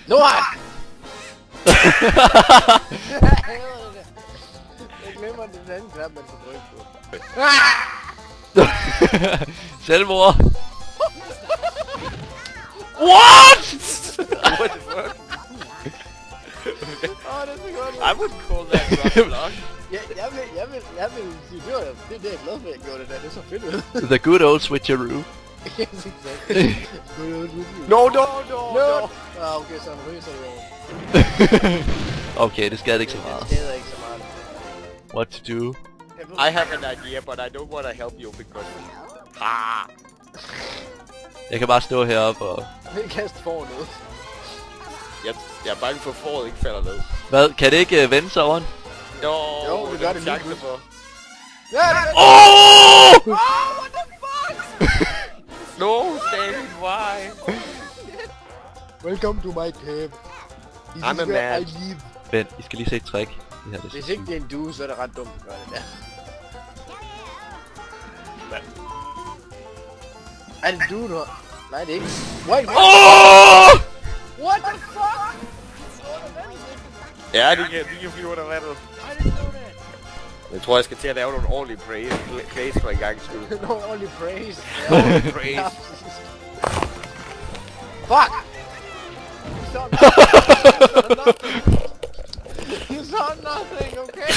Nu har jeg glemmer den anden knap, man skal trykke på. Selvmord. What? What the fuck? Det er så godt. I wouldn't call that rock block. Jeg vil sige, det er det, jeg er glad for, at jeg gjorde det der. Det er så fedt ud. The good old switcheroo. Yes, exactly. No. Ah, okay, så er han ryger, så er det over. Okay, det skader ikke så meget. Det skader ikke så meget. What to do? I have an idea, but I don't want to help you because... Ah! Jeg kan bare stå heroppe og... Vi kaster for noget. Jeg er bange for, at foråret ikke falder ned. Hvad? Kan det ikke vende sig over? Jo, det gør det lige chance for. Ja, det er det. Oh! What the fuck? No, David, why? Welcome to my cave. This I'm is a where man. I live. Vent, I skal lige se et trick. Det her, det Hvis ikke det er en due, så er det ret dumt at gøre det der. Hvad? Er det en due, du har? Nej, det er ikke. Wait, what? Oh! What the fuck? Ja, de kan flyve under vandet. Jeg tror, jeg skal til at lave nogle ordentlige plays for en gang skyld. No, only praise. Ordentlige praise. Fuck! You saw nothing, okay?